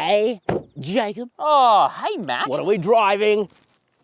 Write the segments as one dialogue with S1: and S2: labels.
S1: Hey, Jacob.
S2: Oh, hey, Matt.
S1: What are we driving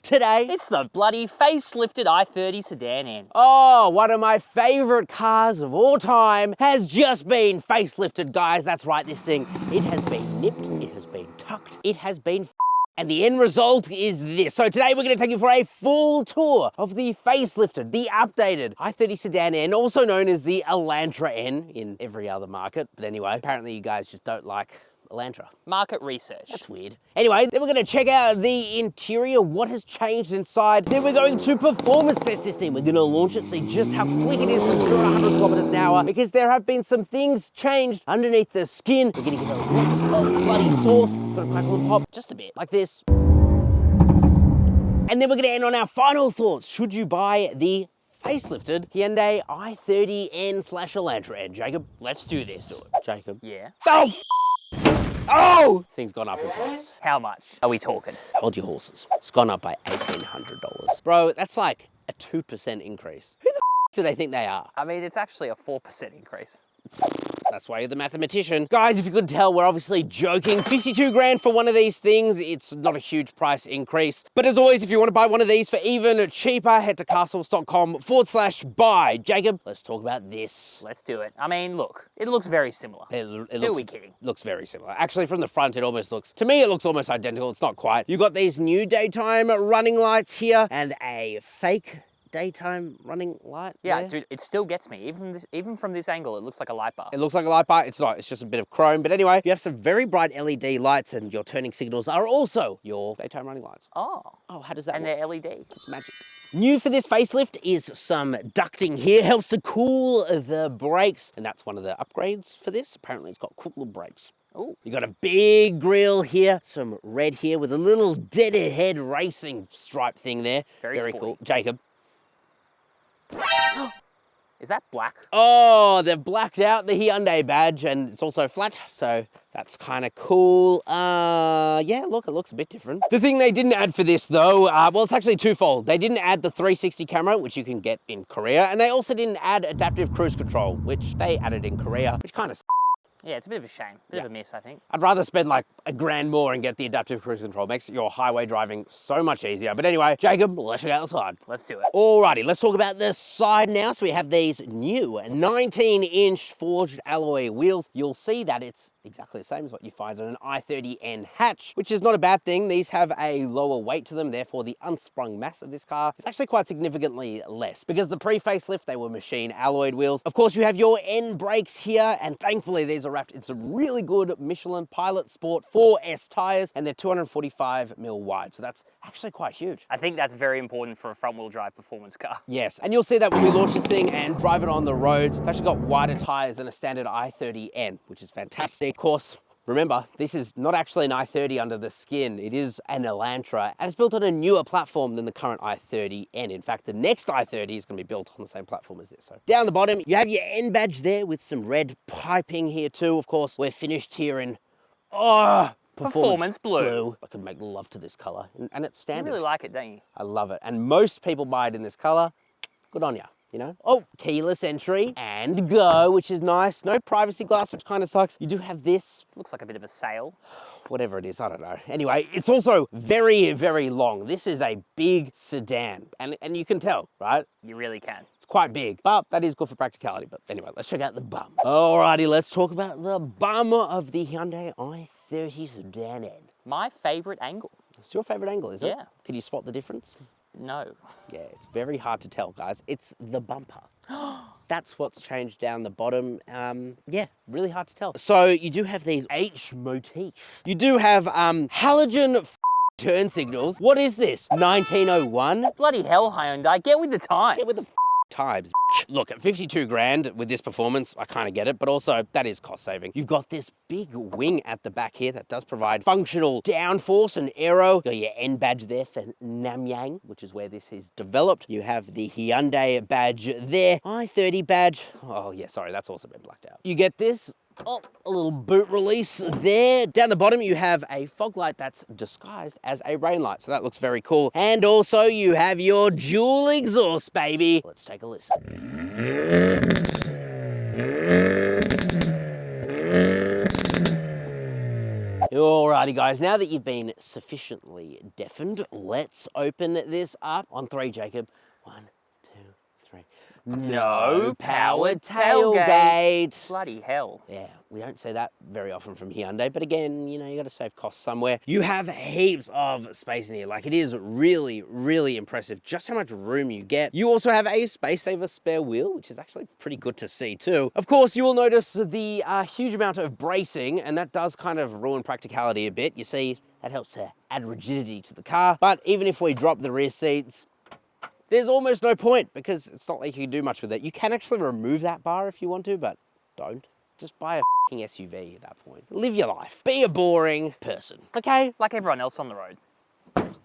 S1: today?
S2: It's the bloody facelifted i30 Sedan N.
S1: Oh, one of my favorite cars of all time has just been facelifted, guys. That's right, this thing, it has been nipped, it has been tucked, it has been and the end result is this. So today we're going to take you for a full tour of the facelifted, the updated i30 Sedan N, also known as the Elantra N in every other market. But anyway, apparently you guys just don't like Elantra.
S2: Market research.
S1: That's weird. Anyway, then we're going to check out the interior, what has changed inside. Then we're going to performance test this thing. We're going to launch it, see just how quick it is from 0 to 100 kilometers an hour, because there have been some things changed underneath the skin. We're going to get a lot of bloody sauce. It's going to crackle and pop just a bit, like this. And then we're going to end on our final thoughts. Should you buy the facelifted Hyundai i30 N/Elantra N? Jacob?
S2: Let's do this.
S1: Jacob?
S2: Yeah.
S1: Oh, thing's gone up in price.
S2: How much are we talking?
S1: Hold your horses. It's gone up by $1,800. Bro, that's like a 2% increase. Who the do they think they are?
S2: I mean, it's actually a 4% increase.
S1: That's why you're the mathematician. Guys, if you could tell, we're obviously joking. 52 grand for one of these things. It's not a huge price increase. But as always, if you want to buy one of these for even cheaper, head to carsauce.com/buy. Jacob, let's talk about this.
S2: Let's do it. I mean, look, it looks very similar. Who are we kidding?
S1: Looks very similar. Actually, from the front, it almost looks, to me, it looks almost identical. It's not quite. You've got these new daytime running lights here and a fake daytime running light.
S2: Yeah,
S1: there.
S2: dude, it still gets me. Even from this angle, it looks like a light bar.
S1: It looks like a light bar. It's not. It's just a bit of chrome. But anyway, you have some very bright LED lights, and your turning signals are also your daytime running lights.
S2: Oh,
S1: how does that
S2: and
S1: work?
S2: they're LED.
S1: Magic. New for this facelift is some ducting here. Helps to cool the brakes, and that's one of the upgrades for this. Apparently, it's got cooler brakes.
S2: Ooh.
S1: You got a big grille here, some red here with a little deadhead racing stripe thing there.
S2: Very
S1: cool. Jacob.
S2: Is that black?
S1: Oh, they've blacked out the Hyundai badge, and it's also flat, so that's kind of cool. Yeah, look, it looks a bit different. The thing they didn't add for this, though, well, it's actually twofold. They didn't add the 360 camera, which you can get in Korea, and they also didn't add adaptive cruise control, which they added in Korea, which kind of
S2: Yeah, it's a bit of a shame. Bit of a miss, I think.
S1: I'd rather spend like $1 grand more and get the adaptive cruise control. Makes your highway driving so much easier. But anyway, Jacob, let's check out the side.
S2: Let's do it.
S1: Alrighty, let's talk about the side now. So we have these new 19-inch forged alloy wheels. You'll see that it's exactly the same as what you find on an i30N hatch, which is not a bad thing. These have a lower weight to them, therefore the unsprung mass of this car is actually quite significantly less, because the pre-facelift, they were machine alloyed wheels. Of course, you have your N brakes here, and thankfully these are wrapped in some really good Michelin Pilot Sport 4S tires, and they're 245mm wide, so that's actually quite huge.
S2: I think that's very important for a front-wheel drive performance car.
S1: Yes, and you'll see that when we launch this thing and drive it on the roads, it's actually got wider tires than a standard i30N, which is fantastic. Of course, remember, this is not actually an i30 under the skin. It is an Elantra, and it's built on a newer platform than the current i30N. In fact, the next i30 is going to be built on the same platform as this. So down the bottom, you have your N badge there with some red piping here too. Of course, we're finished here in performance blue. I could make love to this color, and it's standard.
S2: You really like it, don't you?
S1: I love it, and most people buy it in this color. Good on ya. You know? Oh, keyless entry and go, which is nice. No privacy glass, which kind of sucks. You do have this.
S2: Looks like a bit of a sail.
S1: Whatever it is, I don't know. Anyway, it's also very, very long. This is a big sedan, and you can tell, right?
S2: You really can.
S1: It's quite big, but that is good for practicality. But anyway, let's check out the bum. Alrighty, let's talk about the bum of the Hyundai i30 Sedan N.
S2: My favorite angle.
S1: It's your favorite angle, is it?
S2: Yeah.
S1: Can you spot the difference?
S2: No.
S1: Yeah, it's very hard to tell, guys. It's the bumper. That's what's changed down the bottom. Yeah, really hard to tell. So you do have these H motif. You do have halogen turn signals. What is this? 1901?
S2: Bloody hell, Hyundai, get with the times.
S1: Get with the times. Look, at 52 grand with this performance, I kind of get it, but also that is cost saving. You've got this big wing at the back here that does provide functional downforce and aero. You've got your N badge there for Namyang, which is where this is developed. You have the Hyundai badge there. i30 badge. Oh yeah, sorry, that's also been blacked out. You get this. Oh, a little boot release there. Down the bottom, you have a fog light that's disguised as a rain light. So that looks very cool. And also you have your dual exhaust, baby. Let's take a listen. Alrighty guys, now that you've been sufficiently deafened, let's open this up on 3, Jacob. 1, 2, 3. No powered tailgate.
S2: Bloody hell.
S1: Yeah, we don't see that very often from Hyundai, but again, you know, you got to save costs somewhere. You have heaps of space in here. Like, it is really, really impressive just how much room you get. You also have a space saver spare wheel, which is actually pretty good to see too. Of course, you will notice the huge amount of bracing, and that does kind of ruin practicality a bit. You see, that helps to add rigidity to the car. But even if we drop the rear seats, there's almost no point because it's not like you can do much with it. You can actually remove that bar if you want to, but don't. Just buy a f***ing SUV at that point. Live your life. Be a boring person, okay?
S2: Like everyone else on the road.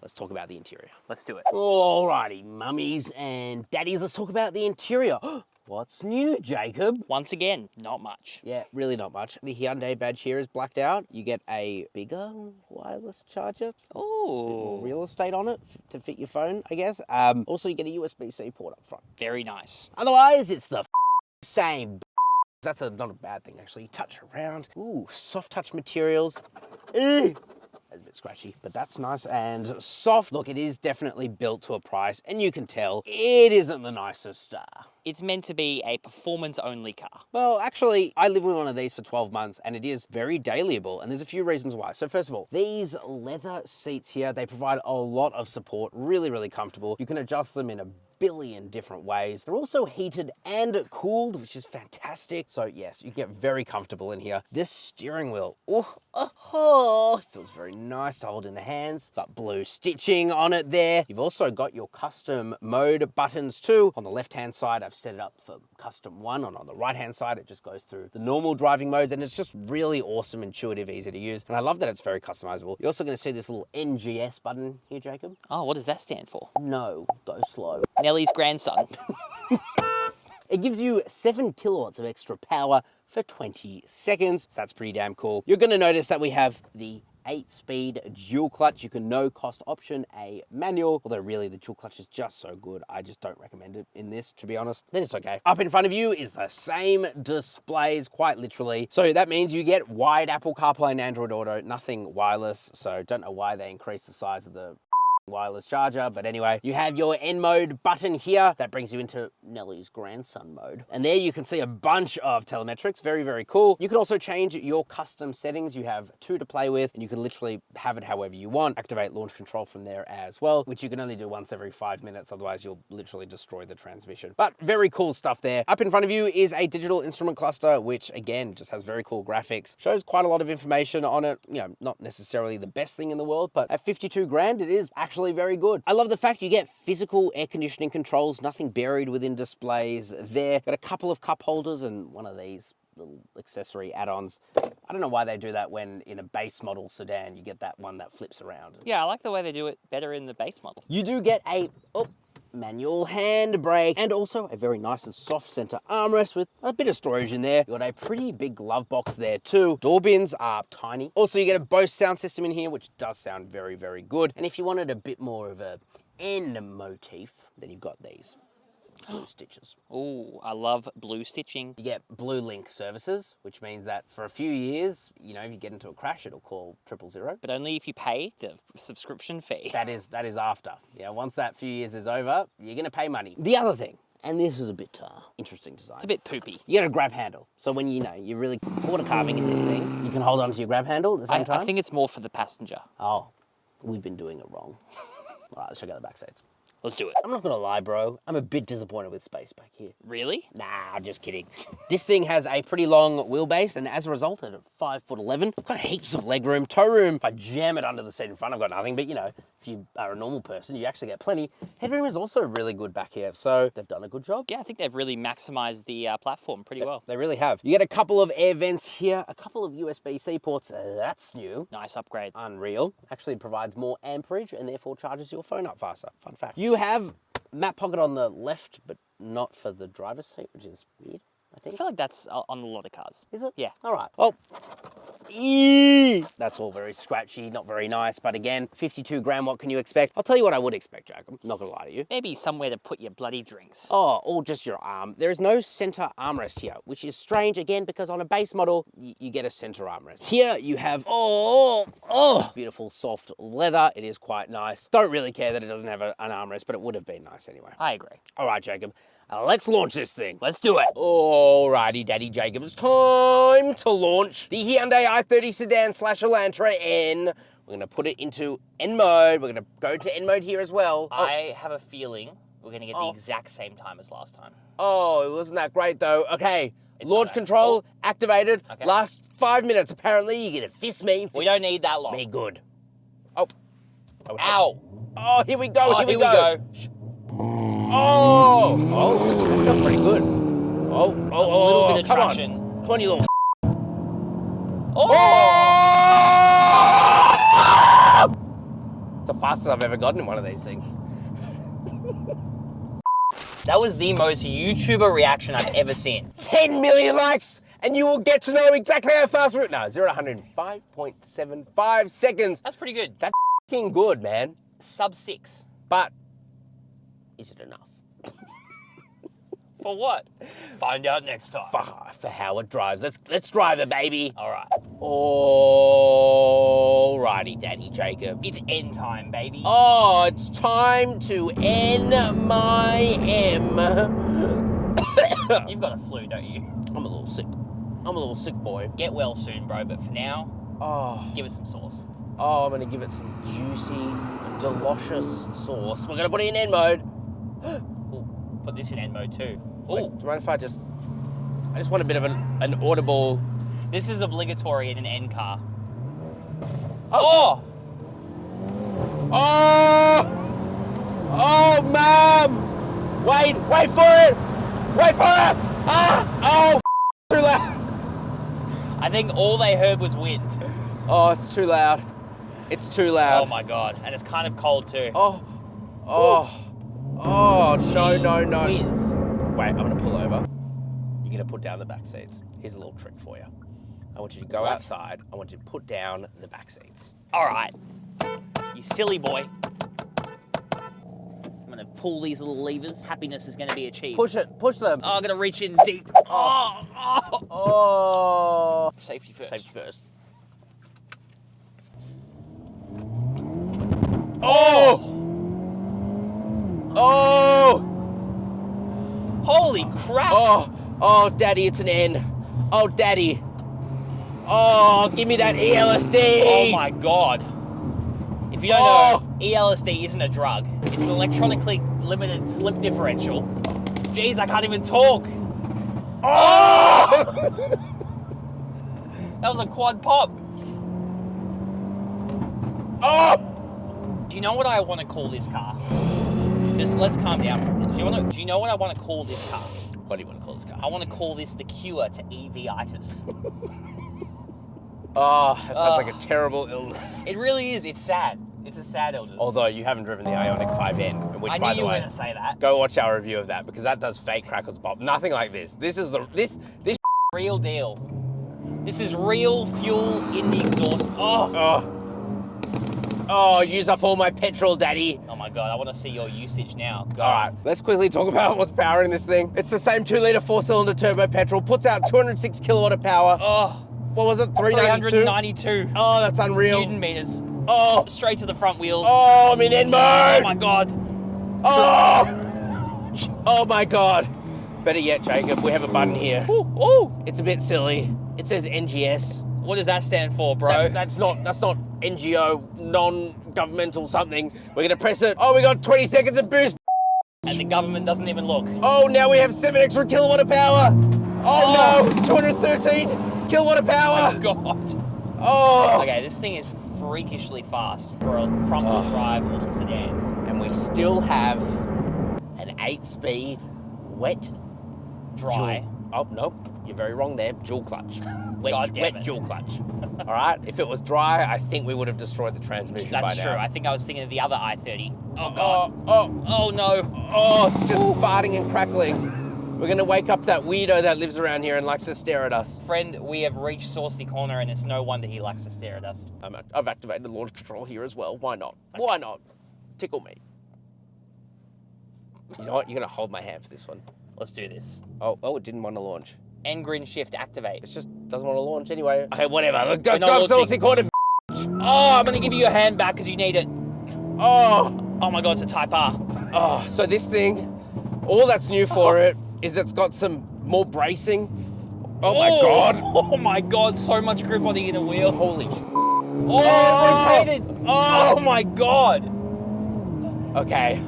S1: Let's talk about the interior.
S2: Let's do it.
S1: Alrighty, mummies and daddies, let's talk about the interior. What's new, Jacob?
S2: Once again, not much.
S1: Yeah, really not much. The Hyundai badge here is blacked out. You get a bigger wireless charger.
S2: Oh.
S1: Real estate on it to fit your phone, I guess. Also, you get a USB-C port up front.
S2: Very nice.
S1: Otherwise, it's the same. That's not a bad thing, actually. Touch around. Ooh, soft touch materials. That's a bit scratchy, but that's nice and soft. Look, it is definitely built to a price, and you can tell it isn't the nicest.
S2: It's meant to be a performance-only car.
S1: Well, actually, I live with one of these for 12 months, and it is very dailyable, and there's a few reasons why. So first of all, these leather seats here, they provide a lot of support, really, really comfortable. You can adjust them in a billion different ways. They're also heated and cooled, which is fantastic. So yes, you get very comfortable in here. This steering wheel, feels very nice to hold in the hands. Got blue stitching on it there. You've also got your custom mode buttons too. On the left-hand side, I've set it up for custom 1, and on the right-hand side, it just goes through the normal driving modes, and it's just really awesome, intuitive, easy to use. And I love that it's very customizable. You're also gonna see this little NGS button here, Jacob.
S2: Oh, what does that stand for?
S1: No, go slow.
S2: Nellie's grandson.
S1: It gives you 7 kilowatts of extra power for 20 seconds. So that's pretty damn cool. You're gonna notice that we have the 8-speed dual clutch. You can no cost option a manual, although really the dual clutch is just so good. I just don't recommend it in this, to be honest. Then it's okay. Up in front of you is the same displays, quite literally. So that means you get wide Apple CarPlay and Android Auto, nothing wireless. So don't know why they increased the size of the wireless charger, but anyway, you have your N mode button here that brings you into Nellie's grandson mode, and there you can see a bunch of telemetrics. Very, very cool. You can also change your custom settings. You have 2 to play with, and you can literally have it however you want. Activate launch control from there as well, which you can only do once every 5 minutes, otherwise you'll literally destroy the transmission. But very cool stuff there. Up in front of you is a digital instrument cluster, which again just has very cool graphics, shows quite a lot of information on it. You know, not necessarily the best thing in the world, but at 52 grand it is actually very good. I love the fact you get physical air conditioning controls, nothing buried within displays there. Got a couple of cup holders and one of these little accessory add-ons. I don't know why they do that when in a base model sedan you get that one that flips around.
S2: Yeah, I like the way they do it better in the base model.
S1: You do get a manual handbrake, and also a very nice and soft center armrest with a bit of storage in there. You got a pretty big glove box there too. Door bins are tiny. Also, you get a Bose sound system in here, which does sound very, very good. And if you wanted a bit more of a N motif, then you've got these blue stitches.
S2: Oh, I love blue stitching.
S1: You get Blue Link services, which means that for a few years, you know, if you get into a crash, it'll call 000.
S2: But only if you pay the subscription fee.
S1: That is after. Yeah, once that few years is over, you're gonna pay money. The other thing, and this is a bit interesting design.
S2: It's a bit poopy.
S1: You get a grab handle. So when you're really quarter carving in this thing, you can hold onto your grab handle at the same time.
S2: I think it's more for the passenger.
S1: Oh, we've been doing it wrong. All right, let's check out the back seats.
S2: Let's do it.
S1: I'm not gonna lie, bro. I'm a bit disappointed with space back here.
S2: Really?
S1: Nah, just kidding. This thing has a pretty long wheelbase, and as a result, at 5'11", I've got heaps of leg room, toe room. If I jam it under the seat in front, I've got nothing. But you know, if you are a normal person, you actually get plenty. Headroom is also really good back here, so they've done a good job.
S2: Yeah, I think they've really maximized the platform pretty well.
S1: They really have. You get a couple of air vents here, a couple of USB-C ports. That's new.
S2: Nice upgrade.
S1: Unreal. Actually provides more amperage and therefore charges your phone up faster. Fun fact. You have map pocket on the left, but not for the driver's seat, which is weird.
S2: I feel like that's on a lot of cars.
S1: Is it?
S2: Yeah.
S1: All right. Oh. That's all very scratchy, not very nice, but again, 52 grand, what can you expect? I'll tell you what I would expect, Jacob. Not gonna lie to you.
S2: Maybe somewhere to put your bloody drinks.
S1: Oh, or just your arm. There is no center armrest here, which is strange again, because on a base model, you get a center armrest. Here you have, beautiful soft leather. It is quite nice. Don't really care that it doesn't have an armrest, but it would have been nice anyway.
S2: I agree.
S1: All right, Jacob. Let's launch this thing.
S2: Let's do it.
S1: Alrighty, Daddy Jacob. It's time to launch the Hyundai i30 Sedan / Elantra N. We're going to put it into N mode. We're going to go to N mode here as well.
S2: I have a feeling we're going to get the exact same time as last time.
S1: Oh, it wasn't that great though. Okay, launch control activated.
S2: Okay.
S1: Last 5 minutes, apparently. You're going to fist me.
S2: We don't need that long.
S1: Me good. Oh.
S2: Ow.
S1: Oh, here we go.
S2: Here we go.
S1: Oh, that felt pretty good.
S2: A little bit of traction.
S1: Come on, you little.
S2: Oh!
S1: It's the fastest I've ever gotten in one of these things.
S2: That was the most YouTuber reaction I've ever seen.
S1: 10 million likes, and you will get to know exactly how fast we're. No, 0 to 100 in 5.75 seconds.
S2: That's pretty good.
S1: That's f***ing good, man.
S2: Sub 6.
S1: But is it enough?
S2: For what? Find out next time.
S1: For how it drives. Let's drive it, baby.
S2: All right.
S1: Alrighty, Daddy Jacob.
S2: It's end time, baby.
S1: Oh, it's time to end my M.
S2: You've got a flu, don't you?
S1: I'm a little sick. I'm a little sick boy.
S2: Get well soon, bro. But for now, give it some sauce.
S1: Oh, I'm gonna give it some juicy, delicious sauce. We're gonna put it in N mode.
S2: Ooh, put this in N mode too.
S1: Wait,
S2: Ooh.
S1: do you mind if I just want a bit of an audible.
S2: This is obligatory in an N car.
S1: Oh! Oh! Oh, Mom! Wait for it! Wait for it! Ah! Oh, too loud!
S2: I think all they heard was wind.
S1: Oh, it's too loud. It's too loud.
S2: Oh my God, and it's kind of cold too.
S1: Oh, no.
S2: Whiz.
S1: Wait, I'm gonna pull over. You're gonna put down the back seats. Here's a little trick for you. I want you to go outside. I want you to put down the back seats.
S2: All right, you silly boy. I'm gonna pull these little levers. Happiness is gonna be achieved.
S1: Push them.
S2: Oh, I'm gonna reach in deep.
S1: Oh.
S2: Safety first.
S1: Safety first. Oh! Oh!
S2: Holy crap!
S1: Oh, Daddy, it's an N. Oh, Daddy. Oh, give me that ELSD.
S2: Oh my God. If you don't know, ELSD isn't a drug. It's an electronically limited slip differential. Jeez, I can't even talk.
S1: Oh!
S2: That was a quad pop.
S1: Oh!
S2: Do you know what I want to call this car? Just let's calm down for a minute. Do you know what I want to call this car?
S1: What do you want to call this car?
S2: I want to call this the cure to EV-itis.
S1: Oh, that sounds like a terrible illness.
S2: It really is. It's sad. It's a sad illness.
S1: Although you haven't driven the Ioniq 5N, which,
S2: I
S1: by
S2: knew
S1: the
S2: you were
S1: way,
S2: going to say that.
S1: go watch our review of that because that does fake crackles pop. Nothing like this. This is this
S2: Real deal. This is real fuel in the exhaust.
S1: Oh, use up all my petrol, Daddy.
S2: Oh my God, I want to see your usage now. Go.
S1: All right, let's quickly talk about what's powering this thing. It's the same 2-litre 4-cylinder turbo petrol, puts out 206 kilowatt of power.
S2: Oh,
S1: What was it, 392?
S2: 392
S1: Oh, that's unreal.
S2: Newton meters.
S1: Oh,
S2: Straight to the front wheels.
S1: oh, I'm in N mode.
S2: Oh my God.
S1: Oh, oh my God. Better yet, Jacob, we have a button here.
S2: Ooh.
S1: It's a bit silly. It says NGS.
S2: What does that stand for, bro?
S1: That's not NGO, non-governmental something. We're gonna press it. Oh, we got 20 seconds of boost.
S2: And the government doesn't even look.
S1: Oh, now we have 7 extra kilowatt of power. Oh no, 213 kilowatt of power.
S2: Oh God.
S1: Oh.
S2: Okay, this thing is freakishly fast for a front-wheel drive little sedan.
S1: And we still have an 8-speed wet
S2: Dry.
S1: Oh, no, you're very wrong there. Dual clutch. Wet dual clutch. All right, if it was dry, I think we would have destroyed the transmission by now.
S2: That's true. I think I was thinking of the other i30. Oh God.
S1: Oh
S2: Oh no.
S1: no. Oh, it's just farting and crackling. We're gonna wake up that weirdo that lives around here and likes to stare at us.
S2: Friend, we have reached Saucy Corner, and it's no wonder he likes to stare at us.
S1: I've activated the launch control here as well. Why not? Okay. Why not? Tickle me. You know what? You're gonna hold my hand for this one.
S2: Let's do this.
S1: Oh, it didn't want to launch.
S2: N grin shift activate.
S1: It just doesn't want to launch anyway. Okay, whatever. Look,
S2: We're
S1: let's
S2: not
S1: go up Saucy Corner.
S2: Oh, I'm gonna give you your hand back because you need it. Oh my God, it's a Type R.
S1: Oh, so this thing, all that's new for it is it's got some more bracing. Oh my God.
S2: Oh my God, so much grip on the inner wheel.
S1: Holy
S2: rotated. Oh my God.
S1: Okay.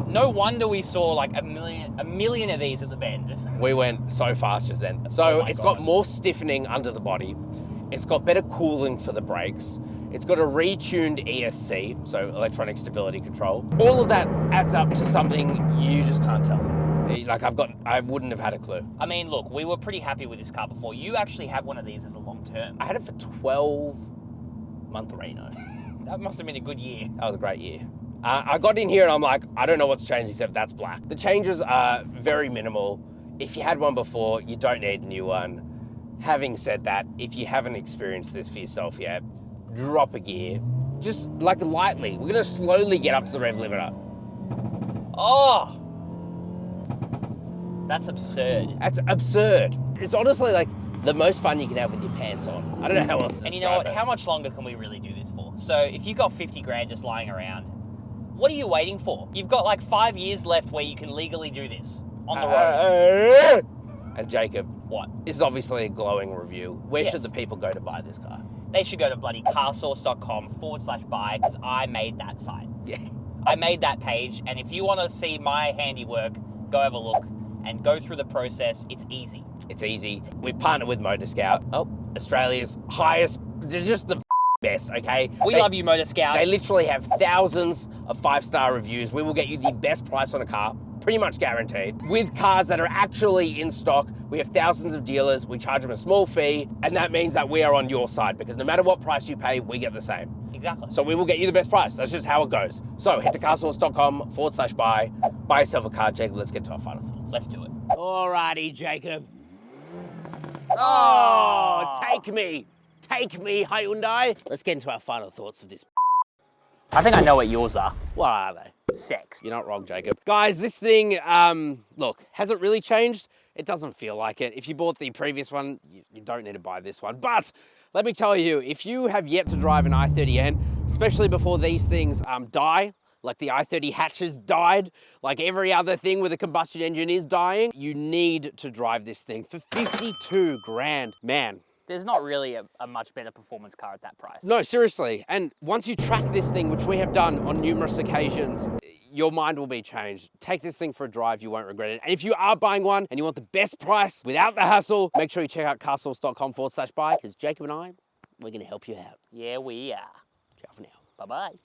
S2: No wonder we saw like a million of these at the bend.
S1: We went so fast just then. So it's
S2: God.
S1: got more stiffening under the body. It's got better cooling for the brakes. It's got a retuned ESC, so electronic stability control. All of that adds up to something you just can't tell. Like I wouldn't have had a clue.
S2: I mean, look, we were pretty happy with this car before. You actually had one of these as a long term.
S1: I had it for 12-month Reno.
S2: That must have been a good year.
S1: That was a great year. I got in here and I'm like, I don't know what's changed except that's black. The changes are very minimal. If you had one before, you don't need a new one. Having said that, if you haven't experienced this for yourself yet, drop a gear. Just like lightly. We're gonna slowly get up to the rev limiter.
S2: Oh! That's absurd.
S1: That's absurd. It's honestly like the most fun you can have with your pants on. I don't know how else to
S2: And you know what? How much longer can we really do this for? So if you got 50 grand just lying around, what are you waiting for? You've got like 5 years left where you can legally do this on the road.
S1: And Jacob,
S2: what?
S1: This is obviously a glowing review. Where
S2: Yes.
S1: should the people go to buy this car?
S2: They should go to bloody carsauce.com/buy because I made that site.
S1: Yeah.
S2: I made that page, and if you want to see my handiwork, go have a look and go through the process. It's easy.
S1: It's easy. We partner with Motor Scout. Oh, Australia's highest, they're just the best, okay?
S2: We love you, Motor Scout.
S1: They literally have thousands of 5-star reviews. We will get you the best price on a car, pretty much guaranteed. With cars that are actually in stock, we have thousands of dealers. We charge them a small fee, and that means that we are on your side because no matter what price you pay, we get the same.
S2: Exactly.
S1: So we will get you the best price. That's just how it goes. So head to carsauce.com/buy. Buy yourself a car, Jacob. Let's get to our final thoughts.
S2: Let's do it.
S1: Alrighty, Jacob. Oh, take me. Take me, Hyundai. Let's get into our final thoughts of this.
S2: I think I know what yours are.
S1: What are they?
S2: Sex.
S1: You're not wrong, Jacob. Guys, this thing, look, has it really changed? It doesn't feel like it. If you bought the previous one, you don't need to buy this one. But let me tell you, if you have yet to drive an i30N, especially before these things die, like the i30 hatches died, like every other thing with a combustion engine is dying, you need to drive this thing for 52 grand. Man.
S2: There's not really a much better performance car at that price.
S1: No, seriously. And once you track this thing, which we have done on numerous occasions, your mind will be changed. Take this thing for a drive, you won't regret it. And if you are buying one and you want the best price without the hassle, make sure you check out carsauce.com/buy because Jacob and I, we're gonna help you out.
S2: Yeah, we are.
S1: Ciao for now.
S2: Bye-bye.